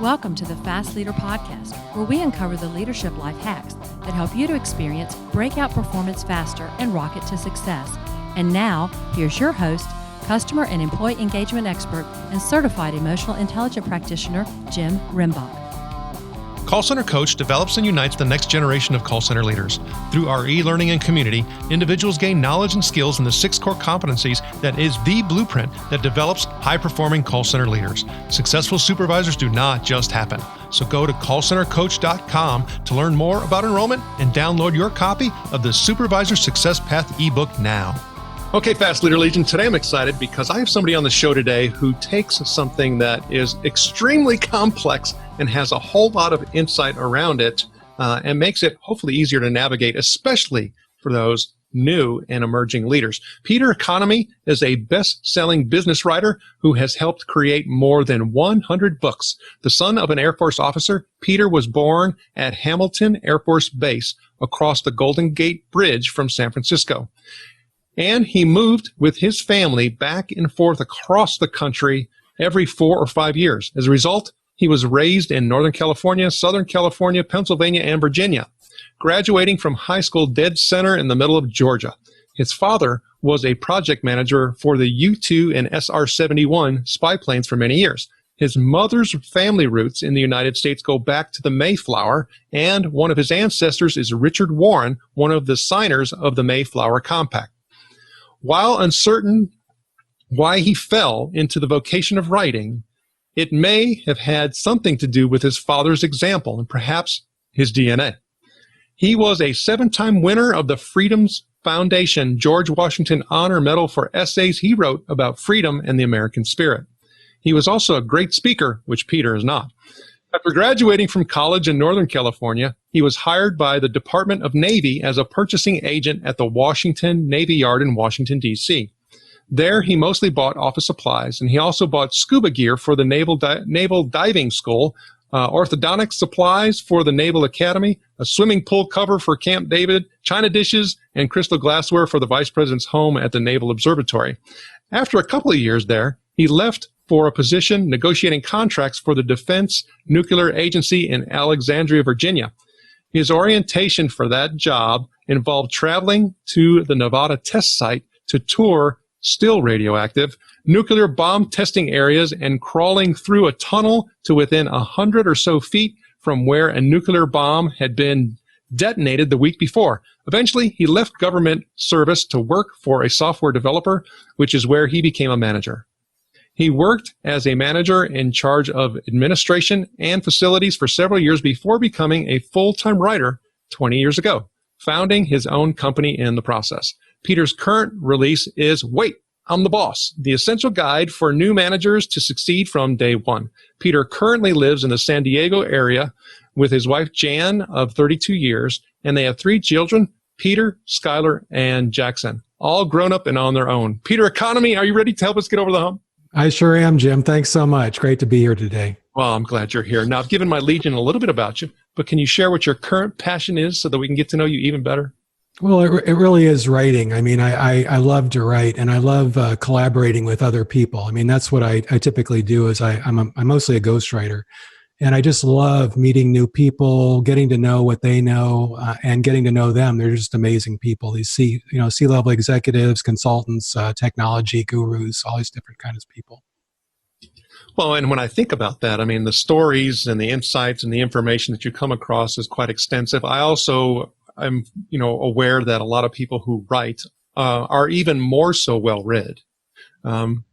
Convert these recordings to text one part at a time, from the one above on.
Welcome to the Fast Leader Podcast, where we uncover the leadership life hacks that help you to experience breakout performance faster and rocket to success. And now, here's your host, customer and employee engagement expert and certified emotional intelligence practitioner, Jim Rimbach. Call Center Coach develops and unites the next generation of call center leaders. Through our e-learning and community, individuals gain knowledge and skills in the 6 core competencies that is the blueprint that develops high-performing call center leaders. Successful supervisors do not just happen. So go to callcentercoach.com to learn more about enrollment and download your copy of the Supervisor Success Path ebook now. Okay, Fast Leader Legion, today I'm excited because I have somebody on the show today who takes something that is extremely complex and has a whole lot of insight around it and makes it hopefully easier to navigate, especially for those new and emerging leaders. Peter Economy is a best-selling business writer who has helped create more than 100 books. The son of an Air Force officer, Peter was born at Hamilton Air Force Base across the Golden Gate Bridge from San Francisco. And he moved with his family back and forth across the country every 4 or 5 years. As a result, he was raised in Northern California, Southern California, Pennsylvania, and Virginia, graduating from high school dead center in the middle of Georgia. His father was a project manager for the U-2 and SR-71 spy planes for many years. His mother's family roots in the United States go back to the Mayflower, and one of his ancestors is Richard Warren, one of the signers of the Mayflower Compact. While uncertain why he fell into the vocation of writing, it may have had something to do with his father's example and perhaps his DNA. He was a 7-time winner of the Freedom's Foundation George Washington Honor Medal for essays he wrote about freedom and the American spirit. He was also a great speaker, which Peter is not. After graduating from college in Northern California, he was hired by the Department of Navy as a purchasing agent at the Washington Navy Yard in Washington, D.C. There, he mostly bought office supplies, and he also bought scuba gear for the Naval Diving School, orthodontic supplies for the Naval Academy, a swimming pool cover for Camp David, china dishes, and crystal glassware for the Vice President's home at the Naval Observatory. After a couple of years there, he left for a position negotiating contracts for the Defense Nuclear Agency in Alexandria, Virginia. His orientation for that job involved traveling to the Nevada test site to tour still radioactive nuclear bomb testing areas and crawling through a tunnel to within 100 or so feet from where a nuclear bomb had been detonated the week before. Eventually, he left government service to work for a software developer, which is where he became a manager. He worked as a manager in charge of administration and facilities for several years before becoming a full-time writer 20 years ago, founding his own company in the process. Peter's current release is Wait, I'm the Boss, the essential guide for new managers to succeed from day one. Peter currently lives in the San Diego area with his wife, Jan, of 32 years, and they have 3 children, Peter, Skylar, and Jackson, all grown up and on their own. Peter Economy, are you ready to help us get over the hump? I sure am, Jim. Thanks so much. Great to be here today. Well, I'm glad you're here. Now, I've given my Legion a little bit about you, but can you share what your current passion is so that we can get to know you even better? Well, it really is writing. I mean, I love to write, and I love collaborating with other people. I mean, that's what I typically do is I'm mostly a ghostwriter. And I just love meeting new people, getting to know what they know, and getting to know them. They're just amazing people. These C-level executives, consultants, technology gurus, all these different kinds of people. Well, and when I think about that, I mean, the stories and the insights and the information that you come across is quite extensive. I also am, aware that a lot of people who write are even more so well-read. And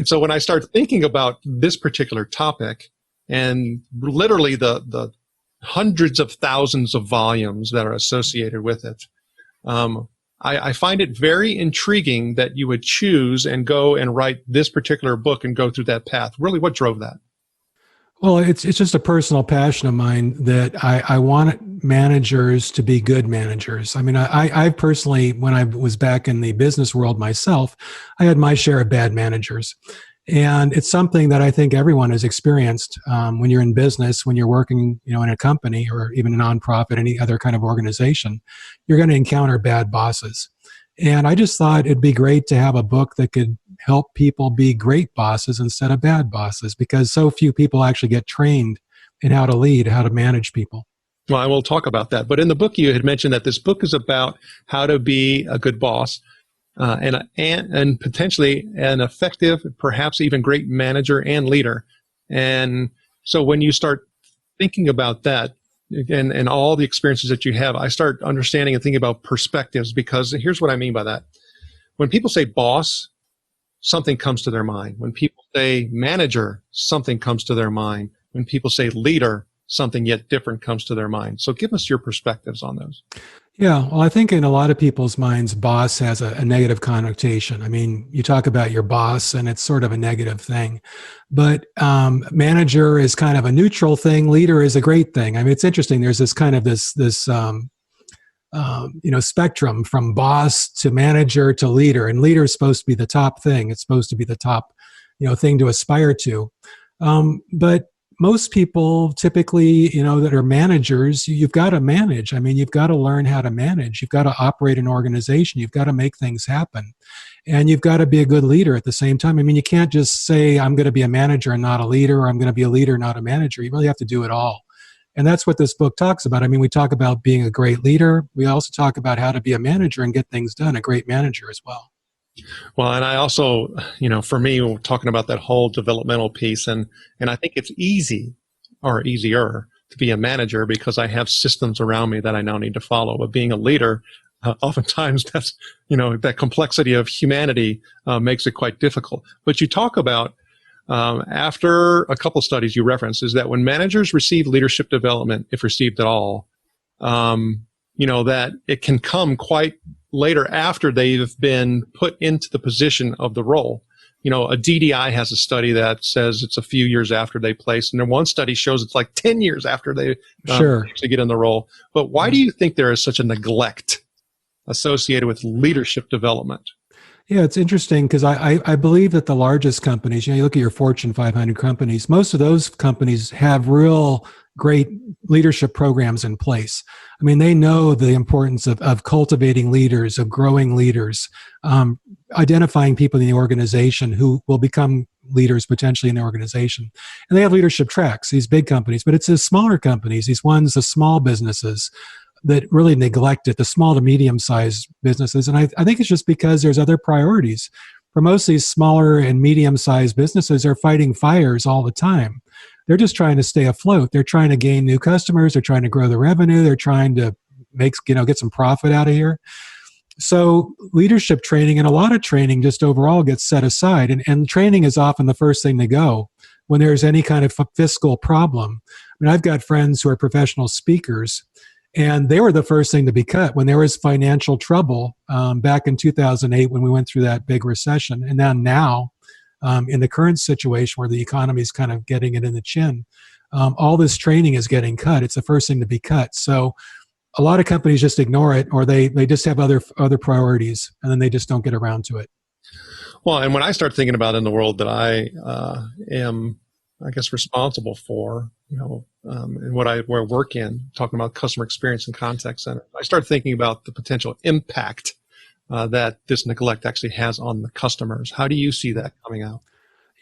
so when I start thinking about this particular topic, and literally the hundreds of thousands of volumes that are associated with it, I find it very intriguing that you would choose and go and write this particular book and go through that path. Really, what drove that? Well, it's just a personal passion of mine that I want managers to be good managers. I mean, I personally, when I was back in the business world myself, I had my share of bad managers. And it's something that I think everyone has experienced when you're in business, when you're working, in a company or even a nonprofit, any other kind of organization, you're going to encounter bad bosses. And I just thought it'd be great to have a book that could help people be great bosses instead of bad bosses, because so few people actually get trained and how to lead, how to manage people. Well, I will talk about that. But in the book, you had mentioned that this book is about how to be a good boss and potentially an effective, perhaps even great manager and leader. And so when you start thinking about that and all the experiences that you have, I start understanding and thinking about perspectives, because here's what I mean by that. When people say boss, something comes to their mind. When people say manager, something comes to their mind. When people say leader, something yet different comes to their mind. So give us your perspectives on those. Yeah, well, I think in a lot of people's minds, boss has a negative connotation. I mean, you talk about your boss and it's sort of a negative thing, but manager is kind of a neutral thing. Leader is a great thing. I mean, it's interesting. There's this kind of this spectrum from boss to manager to leader, and leader is supposed to be the top thing. It's supposed to be the top, thing to aspire to. But most people typically, that are managers, you've got to manage. I mean, you've got to learn how to manage. You've got to operate an organization. You've got to make things happen. And you've got to be a good leader at the same time. I mean, you can't just say, I'm going to be a manager and not a leader, or I'm going to be a leader, not a manager. You really have to do it all. And that's what this book talks about. I mean, we talk about being a great leader. We also talk about how to be a manager and get things done, a great manager as well. Well, and I also, for me, we're talking about that whole developmental piece, and I think it's easy or easier to be a manager because I have systems around me that I now need to follow. But being a leader, oftentimes that's, that complexity of humanity makes it quite difficult. But you talk about, after a couple studies you reference, is that when managers receive leadership development, if received at all, that it can come quite later after they've been put into the position of the role. A DDI has a study that says it's a few years after they place, and then one study shows it's like 10 years after they actually get in the role. But why do you think there is such a neglect associated with leadership development? Yeah, it's interesting because I believe that the largest companies, you look at your Fortune 500 companies, most of those companies have real great leadership programs in place. I mean, they know the importance of cultivating leaders, of growing leaders, identifying people in the organization who will become leaders potentially in the organization. And they have leadership tracks, these big companies, but it's the smaller companies, these ones, the small businesses that really neglect it, the small to medium-sized businesses. And I think it's just because there's other priorities. For most of these smaller and medium-sized businesses are fighting fires all the time. They're just trying to stay afloat. They're trying to gain new customers. They're trying to grow the revenue. They're trying to get some profit out of here. So leadership training and a lot of training just overall gets set aside. And training is often the first thing to go when there's any kind of fiscal problem. I mean, I've got friends who are professional speakers, and they were the first thing to be cut when there was financial trouble back in 2008 when we went through that big recession. And then now, in the current situation where the economy is kind of getting it in the chin, all this training is getting cut. It's the first thing to be cut. So a lot of companies just ignore it, or they just have other priorities, and then they just don't get around to it. Well, and when I start thinking about in the world that I am, I guess, responsible for, and where I work in, talking about customer experience and contact center, I start thinking about the potential impact that this neglect actually has on the customers. How do you see that coming out?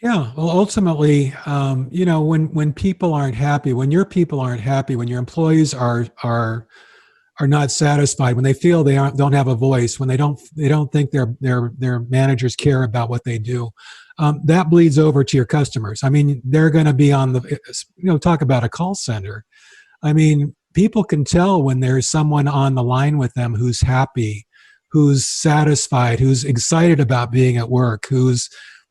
Yeah, well, ultimately, when people aren't happy, when your people aren't happy, when your employees are not satisfied, when they feel they don't have a voice, when they don't think their managers care about what they do, that bleeds over to your customers. I mean, they're going to be on talk about a call center. I mean, people can tell when there's someone on the line with them who's happy, who's satisfied, who's excited about being at work, who's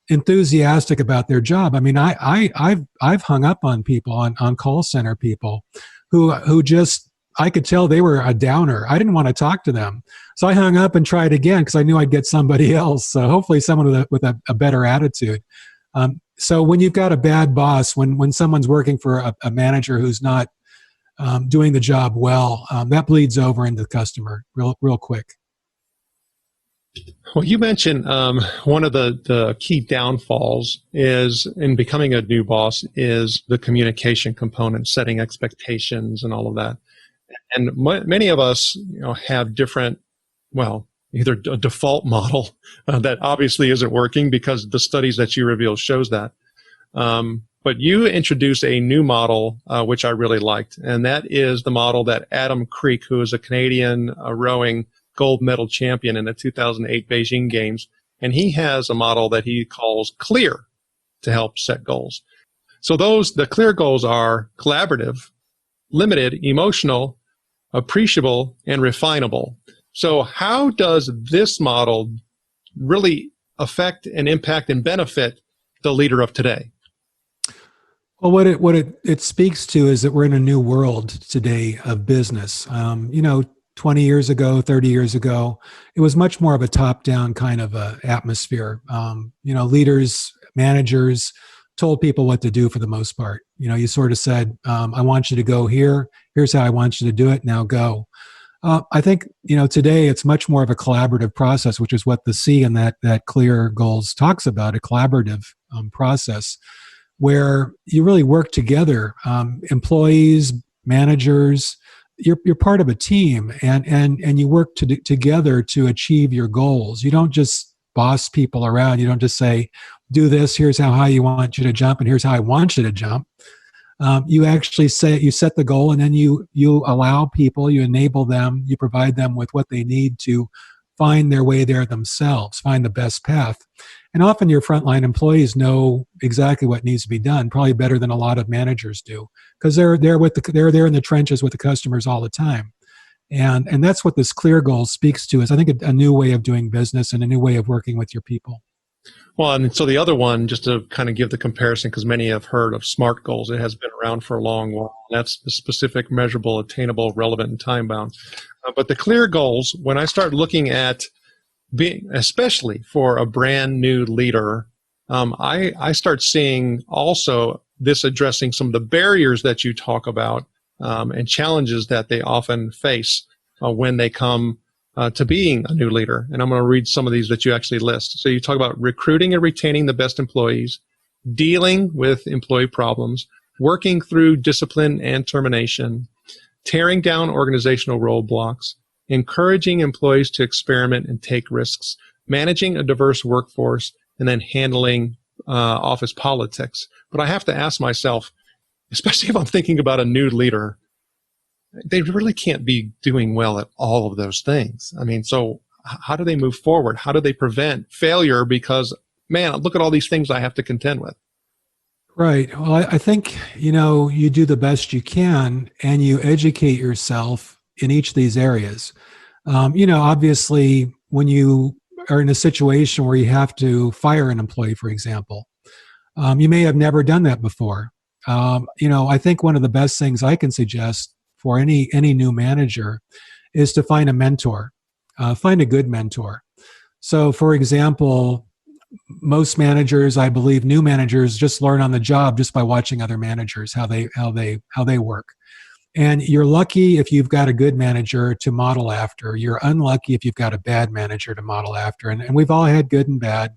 enthusiastic about their job. I mean, I've hung up on people, on call center people who just, I could tell they were a downer. I didn't want to talk to them. So I hung up and tried again because I knew I'd get somebody else. So hopefully someone with a better attitude. So when you've got a bad boss, when someone's working for a manager who's not doing the job well, that bleeds over into the customer real quick. Well, you mentioned one of the key downfalls is in becoming a new boss is the communication component, setting expectations and all of that. And many of us, have different, either a default model that obviously isn't working because the studies that you reveal shows that. But you introduced a new model, which I really liked, and that is the model that Adam Creek, who is a Canadian rowing gold medal champion in the 2008 Beijing Games, and he has a model that he calls CLEAR to help set goals. So the CLEAR goals are collaborative, limited, emotional, appreciable, and refinable. So how does this model really affect and impact and benefit the leader of today? Well, what it speaks to is that we're in a new world today of business. 20 years ago, 30 years ago, it was much more of a top-down kind of atmosphere. Leaders, managers told people what to do for the most part. You sort of said, I want you to go here. Here's how I want you to do it. Now go. I think, today it's much more of a collaborative process, which is what the C in that CLEAR goals talks about, a collaborative process where you really work together, employees, managers, you're part of a team and you work together to achieve your goals. You don't just boss people around. You don't just say, do this, here's how high you want you to jump, and here's how I want you to jump. You actually you set the goal, and then you allow people, you enable them, you provide them with what they need to find their way there themselves, find the best path. And often your frontline employees know exactly what needs to be done, probably better than a lot of managers do, because they're there in the trenches with the customers all the time. And that's what this CLEAR goal speaks to, is I think a new way of doing business and a new way of working with your people. Well, and so the other one, just to kind of give the comparison, because many have heard of SMART goals. It has been around for a long while. That's the specific, measurable, attainable, relevant, and time-bound. But the CLEAR goals, when I start looking at being, especially for a brand new leader, I start seeing also this addressing some of the barriers that you talk about and challenges that they often face when they come to being a new leader. And I'm going to read some of these that you actually list. So you talk about recruiting and retaining the best employees, dealing with employee problems, working through discipline and termination, tearing down organizational roadblocks, encouraging employees to experiment and take risks, managing a diverse workforce, and then handling office politics. But I have to ask myself, especially if I'm thinking about a new leader, they really can't be doing well at all of those things. I mean, so how do they move forward? How do they prevent failure? Because, man, look at all these things I have to contend with. Right. Well, I think, you do the best you can and you educate yourself in each of these areas. Obviously, when you are in a situation where you have to fire an employee, for example, you may have never done that before. I think one of the best things I can suggest for any new manager is to find a mentor, find a good mentor. So, for example, most managers, I believe, new managers just learn on the job just by watching other managers, how they work. And you're lucky if you've got a good manager to model after. You're unlucky if you've got a bad manager to model after. And we've all had good and bad.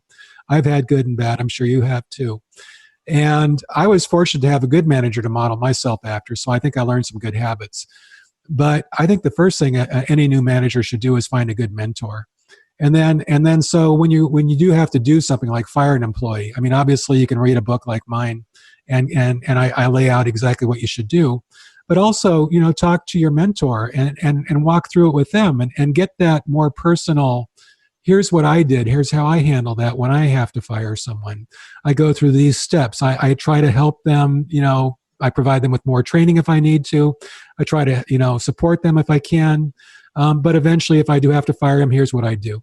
I've had good and bad. I'm sure you have too. And I was fortunate to have a good manager to model myself after, so I think I learned some good habits. But I think the first thing any new manager should do is find a good mentor. And then so when you do have to do something like fire an employee, I mean, obviously you can read a book like mine and I lay out exactly what you should do. But also, talk to your mentor and walk through it with them and get that more personal. Here's what I did. Here's how I handle that when I have to fire someone. I go through these steps. I try to help them. I provide them with more training if I need to. I try to, support them if I can. But eventually, if I do have to fire them, here's what I do.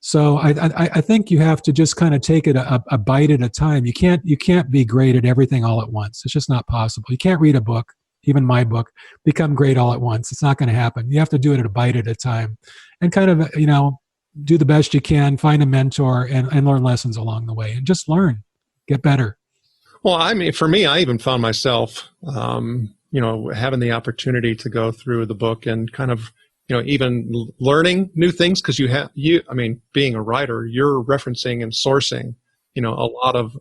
So I think you have to just kind of take it a bite at a time. You can't be great at everything all at once. It's just not possible. You can't read a book, even my book, become great all at once. It's not going to happen. You have to do it at a bite at a time, and kind of do the best you can, find a mentor, and learn lessons along the way, and just learn, get better. Well, I mean, for me, I even found myself, having the opportunity to go through the book and kind of, even learning new things, because being a writer, you're referencing and sourcing, a lot of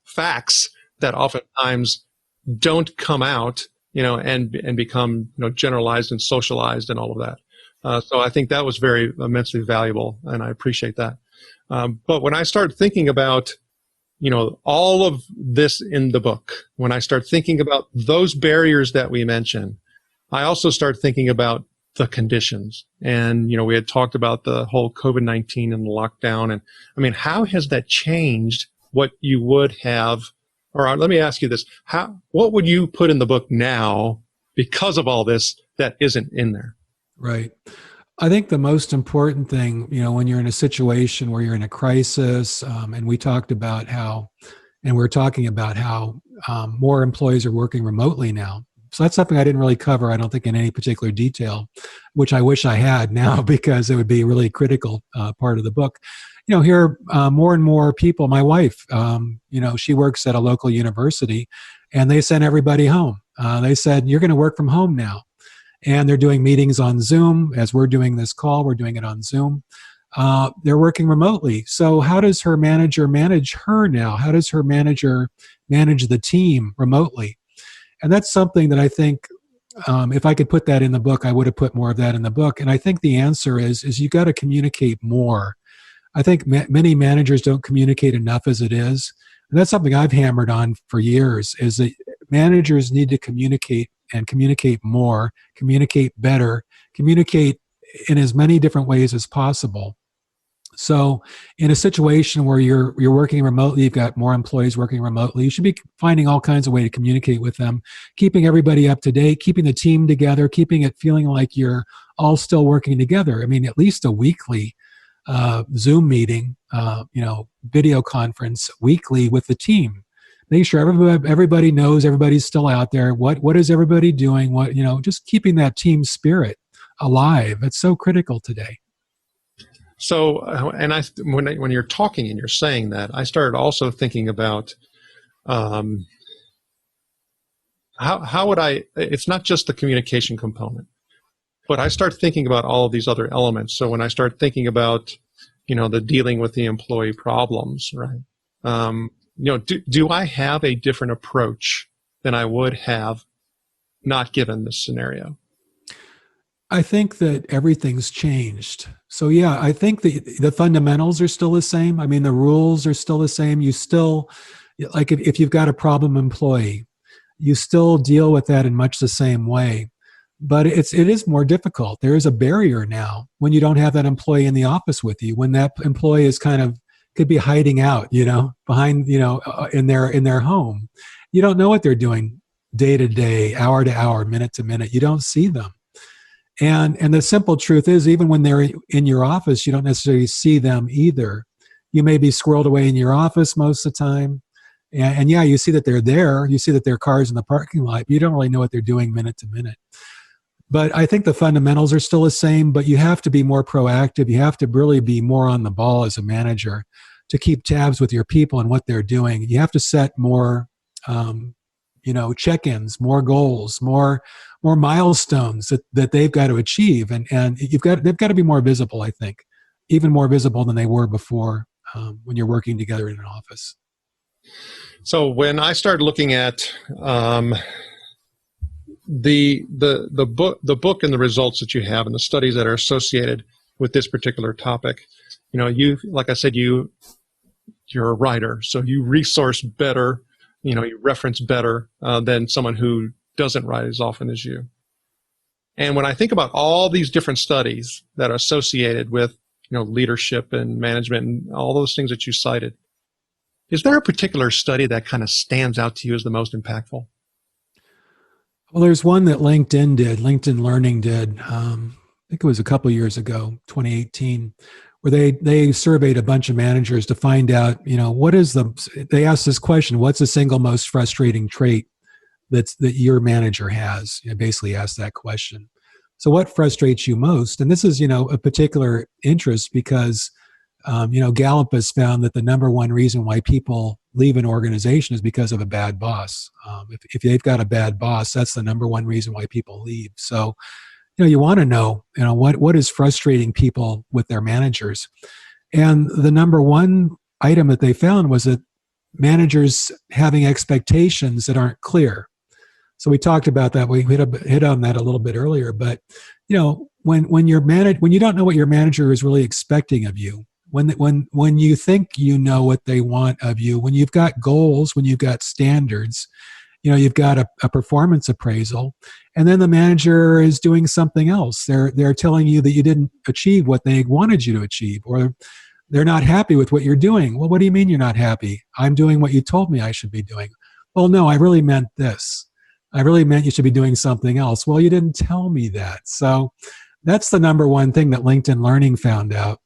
facts that oftentimes don't come out, and become, generalized and socialized and all of that. So I think that was very immensely valuable, and I appreciate that. But when I started thinking about all of this in the book, when I start thinking about those barriers that we mentioned, I also start thinking about the conditions. And, we had talked about the whole COVID-19 and the lockdown. And I mean, how has that changed what you would have? Or let me ask you this. What would you put in the book now because of all this that isn't in there? Right. I think the most important thing, when you're in a situation where you're in a crisis, and we're talking about how more employees are working remotely now. So that's something I didn't really cover, I don't think, in any particular detail, which I wish I had now because it would be a really critical part of the book. Here, more and more people, my wife, she works at a local university, and they sent everybody home. They said, you're going to work from home now. And they're doing meetings on Zoom. As we're doing this call, we're doing it on Zoom. They're working remotely. So how does her manager manage her now? How does her manager manage the team remotely? And that's something that I think, if I could put that in the book, I would have put more of that in the book. And I think the answer is you got to communicate more. I think many managers don't communicate enough as it is. And that's something I've hammered on for years, is that managers need to communicate and communicate more, communicate better, communicate in as many different ways as possible. So in a situation where you're working remotely, you've got more employees working remotely, you should be finding all kinds of ways to communicate with them, keeping everybody up to date, keeping the team together, keeping it feeling like you're all still working together. I mean, at least a weekly Zoom meeting, video conference weekly with the team. Make sure everybody knows everybody's still out there. What is everybody doing? Just keeping that team spirit alive. It's so critical today. So, and when you're talking and you're saying that, I started also thinking about how would it's not just the communication component, but I start thinking about all of these other elements. So when I start thinking about, the dealing with the employee problems, right? Do I have a different approach than I would have not given this scenario? I think that everything's changed. So yeah, I think the fundamentals are still the same. I mean, the rules are still the same. You still, like if you've got a problem employee, you still deal with that in much the same way. But it is more difficult. There is a barrier now when you don't have that employee in the office with you, when that employee is could be hiding out, behind, in their home. You don't know what they're doing day to day, hour to hour, minute to minute. You don't see them. And the simple truth is, even when they're in your office, you don't necessarily see them either. You may be squirreled away in your office most of the time. And yeah, you see that they're there. You see that there are cars in the parking lot. But you don't really know what they're doing minute to minute. But I think the fundamentals are still the same, but you have to be more proactive. You have to really be more on the ball as a manager to keep tabs with your people and what they're doing. You have to set more, check-ins, more goals, more milestones that they've got to achieve. And they've got to be more visible, I think, even more visible than they were before when you're working together in an office. So when I started looking at the book and the results that you have and the studies that are associated with this particular topic, like I said, you're a writer, so you resource better, you reference better than someone who doesn't write as often as you. And when I think about all these different studies that are associated with, leadership and management and all those things that you cited, is there a particular study that kind of stands out to you as the most impactful? Well, there's one that LinkedIn Learning did, I think it was a couple years ago, 2018, where they surveyed a bunch of managers to find out, they asked this question, what's the single most frustrating trait that your manager has? Basically asked that question. So what frustrates you most? And this is, a particular interest because, Gallup has found that the number one reason why people leave an organization is because of a bad boss. If they've got a bad boss, that's the number one reason why people leave. So, you want to know, what is frustrating people with their managers. And the number one item that they found was that managers having expectations that aren't clear. So we talked about that. We hit on that a little bit earlier. But when you don't know what your manager is really expecting of you, When you think you know what they want of you, when you've got goals, when you've got standards, you've got a performance appraisal, and then the manager is doing something else. They're telling you that you didn't achieve what they wanted you to achieve, or they're not happy with what you're doing. Well, what do you mean you're not happy? I'm doing what you told me I should be doing. Well, no, I really meant this. I really meant you should be doing something else. Well, you didn't tell me that. So that's the number one thing that LinkedIn Learning found out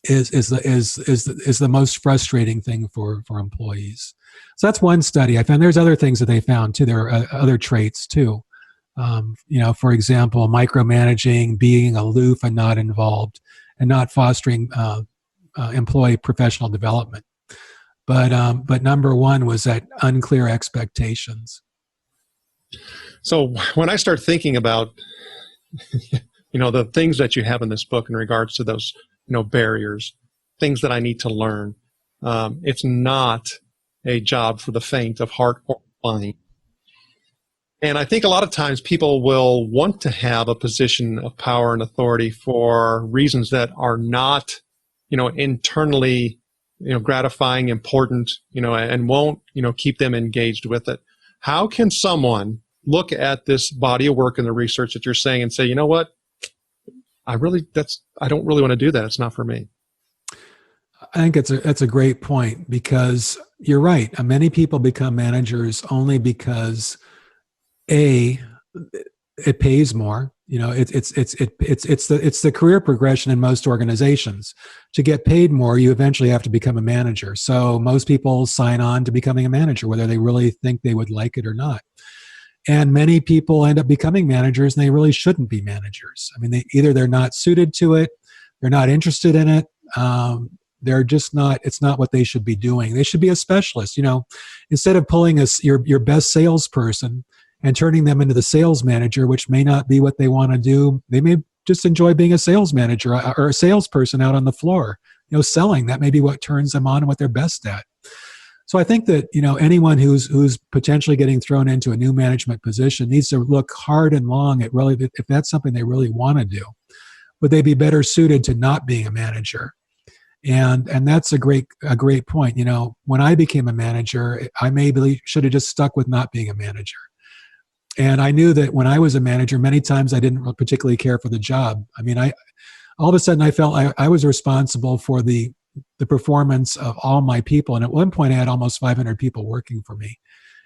is the most frustrating thing for employees. So that's one study I found. There's other things that they found too. There are other traits too. For example, micromanaging, being aloof and not involved, and not fostering employee professional development. But number one was that unclear expectations. So when I start thinking about, the things that you have in this book in regards to those, barriers, things that I need to learn, it's not a job for the faint of heart or mind. And I think a lot of times people will want to have a position of power and authority for reasons that are not, internally, gratifying, important, and won't, keep them engaged with it. How can someone look at this body of work and the research that you're saying and say, you know what, I don't really want to do that. It's not for me. I think that's a great point, because you're right. Many people become managers only because it pays more. It's the career progression in most organizations. To get paid more, you eventually have to become a manager. So most people sign on to becoming a manager, whether they really think they would like it or not. And many people end up becoming managers, and they really shouldn't be managers. I mean, they're not suited to it, they're not interested in it. They're just not. It's not what they should be doing. They should be a specialist. Instead of pulling your best salesperson and turning them into the sales manager, which may not be what they want to do. They may just enjoy being a sales manager or a salesperson out on the floor. Selling, that may be what turns them on and what they're best at. So I think that anyone who's potentially getting thrown into a new management position needs to look hard and long at really if that's something they really want to do. Would they be better suited to not being a manager? And that's a great point. When I became a manager, I maybe should have just stuck with not being a manager. And I knew that when I was a manager, many times I didn't particularly care for the job. I mean, all of a sudden I felt I was responsible for the performance of all my people. And at one point I had almost 500 people working for me.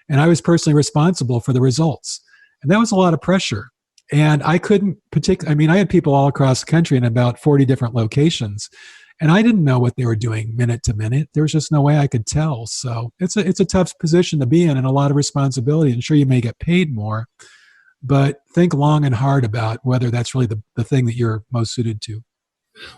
And I was personally responsible for the results. And that was a lot of pressure. And I couldn't I had people all across the country in about 40 different locations. And I didn't know what they were doing minute to minute. There was just no way I could tell. So it's a tough position to be in, and a lot of responsibility. And sure, you may get paid more, but think long and hard about whether that's really the thing that you're most suited to.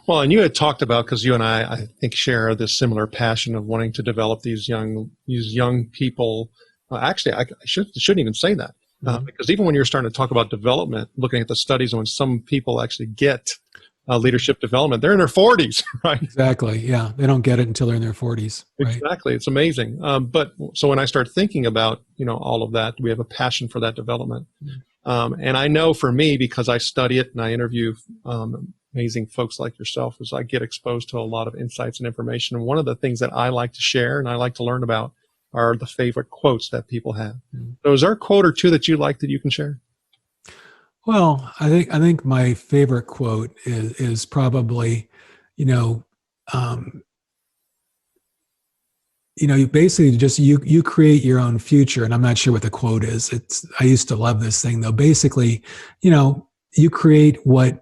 Well, and you had talked about, because you and I think, share this similar passion of wanting to develop these young people. Actually, I shouldn't even say that, because even when you're starting to talk about development, looking at the studies on when some people actually get leadership development, they're in their 40s, right? Exactly. Yeah, they don't get it until they're in their 40s. Right? Exactly. It's amazing. But so when I start thinking about all of that, we have a passion for that development, and I know for me, because I study it and I interview amazing folks like yourself, as I get exposed to a lot of insights and information. And one of the things that I like to share and I like to learn about are the favorite quotes that people have. So is there a quote or two that you like that you can share? Well, I think my favorite quote is probably, you basically just you create your own future. And I'm not sure what the quote is. I used to love this thing though. Basically, you create what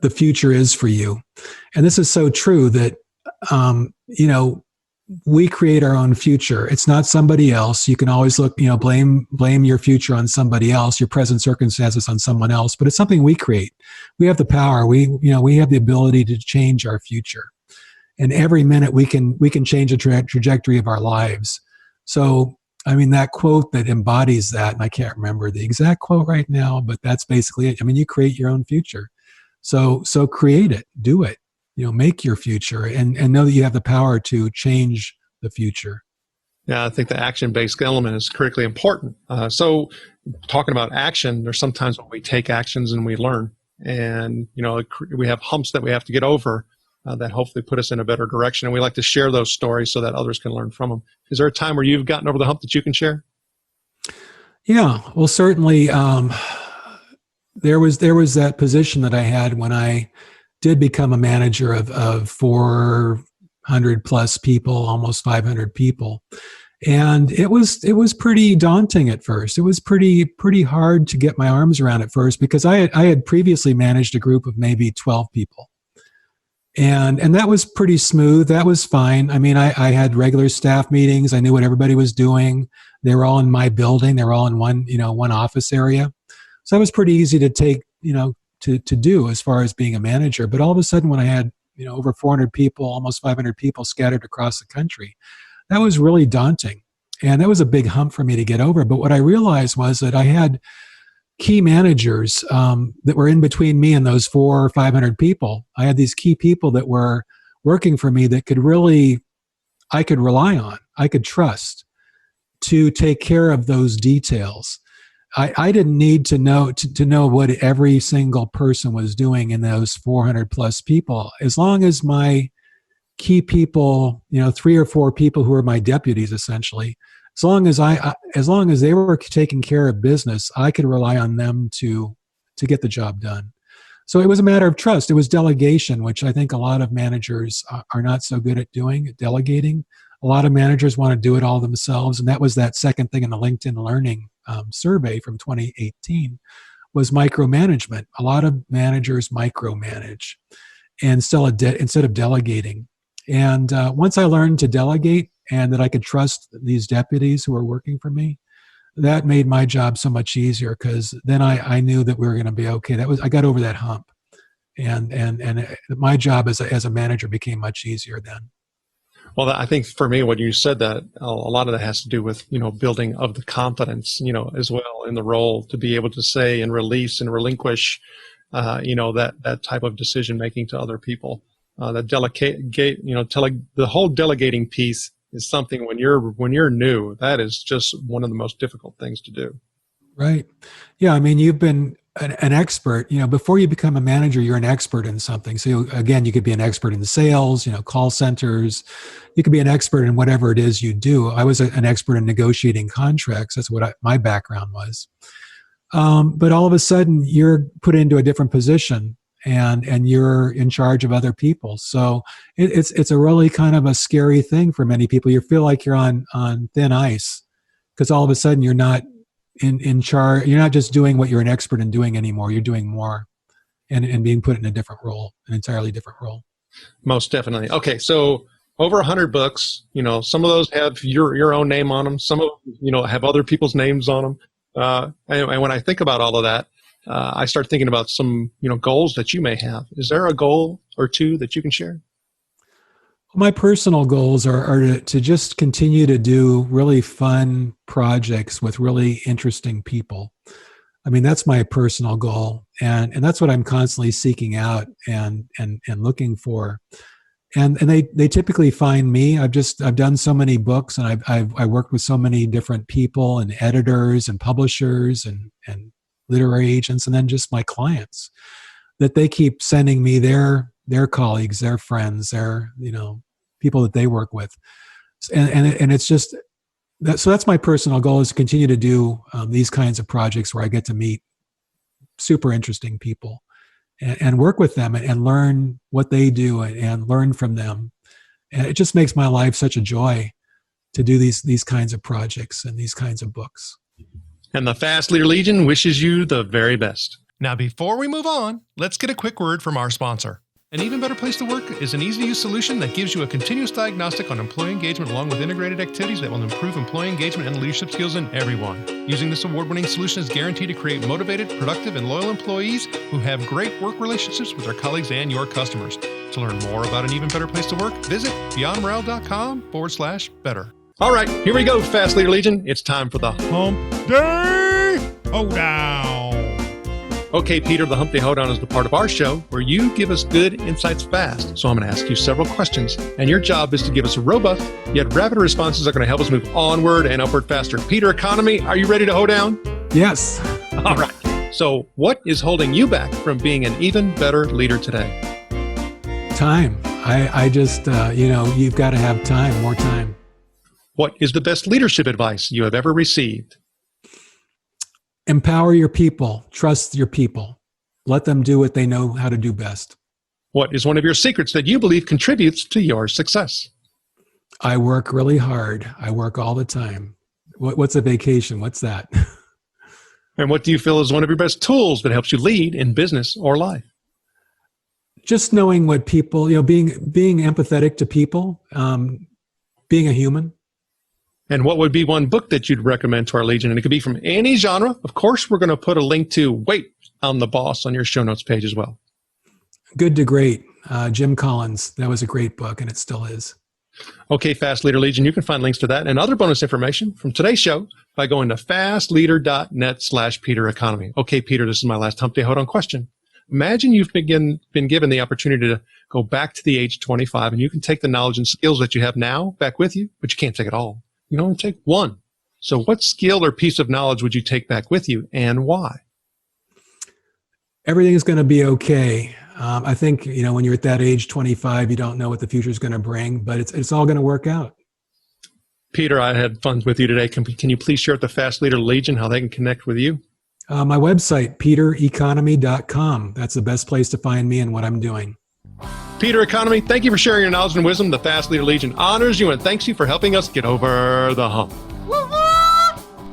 the future is for you. And this is so true that, we create our own future. It's not somebody else. You can always blame your future on somebody else, your present circumstances on someone else, but it's something we create. We have the power. We have the ability to change our future. And every minute we can change the trajectory of our lives. So, that quote that embodies that, and I can't remember the exact quote right now, but that's basically it. You create your own future. So create it, do it. Make your future and know that you have the power to change the future. Yeah, I think the action-based element is critically important. So talking about action, there's sometimes when we take actions and we learn, and we have humps that we have to get over. that hopefully put us in a better direction. And we like to share those stories so that others can learn from them. Is there a time where you've gotten over the hump that you can share? Yeah, well, certainly there was that position that I had when I did become a manager of 400 plus people, almost 500 people. And it was pretty daunting at first. It was pretty hard to get my arms around at first because I had previously managed a group of maybe 12 people. And that was pretty smooth. That was fine. I mean, I had regular staff meetings. I knew what everybody was doing. They were all in my building. They were all in one office area. So that was pretty easy to take, to do as far as being a manager. But all of a sudden when I had, over 400 people, almost 500 people scattered across the country, that was really daunting. And that was a big hump for me to get over. But what I realized was that I had key managers that were in between me and those 400 or 500 people. I had these key people that were working for me that I could rely on, I could trust to take care of those details. I didn't need to know what every single person was doing in those 400 plus people. As long as my key people, 3 or 4 people who were my deputies, essentially, as long as they were taking care of business, I could rely on them to get the job done. So it was a matter of trust. It was delegation, which I think a lot of managers are not so good at doing, delegating. A lot of managers want to do it all themselves. And that was that second thing in the LinkedIn Learning survey from 2018 was micromanagement. A lot of managers micromanage instead of delegating. And once I learned to delegate and that I could trust these deputies who were working for me, that made my job so much easier because then I knew that we were going to be okay. I got over that hump, and my job as a manager became much easier then. Well, I think for me, what you said, that a lot of that has to do with, building of the confidence, as well in the role to be able to say and release and relinquish, that type of decision making to other people. The whole delegating piece is something when you're new, that is just one of the most difficult things to do. Right. Yeah. I mean, you've been an expert, before you become a manager, you're an expert in something. So again, you could be an expert in sales, call centers. You could be an expert in whatever it is you do. I was an expert in negotiating contracts. That's what my background was. But all of a sudden you're put into a different position and you're in charge of other people. So it's a really kind of a scary thing for many people. You feel like you're on thin ice because all of a sudden you're not in charge. You're not just doing what you're an expert in doing anymore. You're doing more and being put in a different role, an entirely different role. Most definitely. Okay. So over 100 books, some of those have your own name on them. Some of them, have other people's names on them. And when I think about all of that, I start thinking about some, goals that you may have. Is there a goal or two that you can share? My personal goals are to just continue to do really fun projects with really interesting people. I mean, that's my personal goal. And that's what I'm constantly seeking out and looking for. And they typically find me. I've done so many books and I worked with so many different people and editors and publishers and literary agents, and then just my clients, that they keep sending me their colleagues, their friends, their people that they work with, and it's just that. So that's my personal goal, is to continue to do these kinds of projects where I get to meet super interesting people and work with them and learn what they do and learn from them. And it just makes my life such a joy to do these kinds of projects and these kinds of books. And the Fast Leader Legion wishes you the very best. Now, before we move on, let's get a quick word from our sponsor. An Even Better Place to Work is an easy-to-use solution that gives you a continuous diagnostic on employee engagement along with integrated activities that will improve employee engagement and leadership skills in everyone. Using this award-winning solution is guaranteed to create motivated, productive, and loyal employees who have great work relationships with their colleagues and your customers. To learn more about An Even Better Place to Work, visit beyondmorale.com/better. All right, here we go, Fast Leader Legion. It's time for the Hump Day Hoedown. Okay, Peter, the Hump Day Hoedown is the part of our show where you give us good insights fast. So I'm going to ask you several questions, and your job is to give us robust yet rapid responses that are going to help us move onward and upward faster. Peter Economy, are you ready to hoe down? Yes. All right. So what is holding you back from being an even better leader today? Time. I just, you've got to have time, more time. What is the best leadership advice you have ever received? Empower your people. Trust your people. Let them do what they know how to do best. What is one of your secrets that you believe contributes to your success? I work really hard. I work all the time. What's a vacation? What's that? And what do you feel is one of your best tools that helps you lead in business or life? Just knowing what people, being empathetic to people, being a human. And what would be one book that you'd recommend to our Legion? And it could be from any genre. Of course, we're going to put a link to Wait, I'm the Boss on your show notes page as well. Good to Great, Jim Collins. That was a great book, and it still is. Okay, Fast Leader Legion, you can find links to that and other bonus information from today's show by going to fastleader.net/Peter Economy. Okay, Peter, this is my last Hump Day Hold On question. Imagine you've been given the opportunity to go back to the age 25, and you can take the knowledge and skills that you have now back with you, but you can't take it all. You can only take one. So what skill or piece of knowledge would you take back with you, and why? Everything is going to be okay. I think, when you're at that age, 25, you don't know what the future is going to bring, but it's all going to work out. Peter, I had fun with you today. Can you please share with the Fast Leader Legion how they can connect with you? My website, petereconomy.com. That's the best place to find me and what I'm doing. Peter Economy, thank you for sharing your knowledge and wisdom. The Fast Leader Legion honors you and thanks you for helping us get over the hump.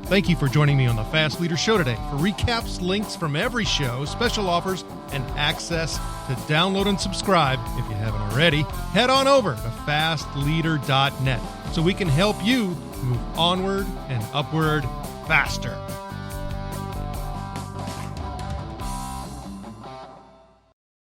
Thank you for joining me on the Fast Leader Show today. For recaps, links from every show, special offers, and access to download and subscribe, if you haven't already, head on over to fastleader.net so we can help you move onward and upward faster.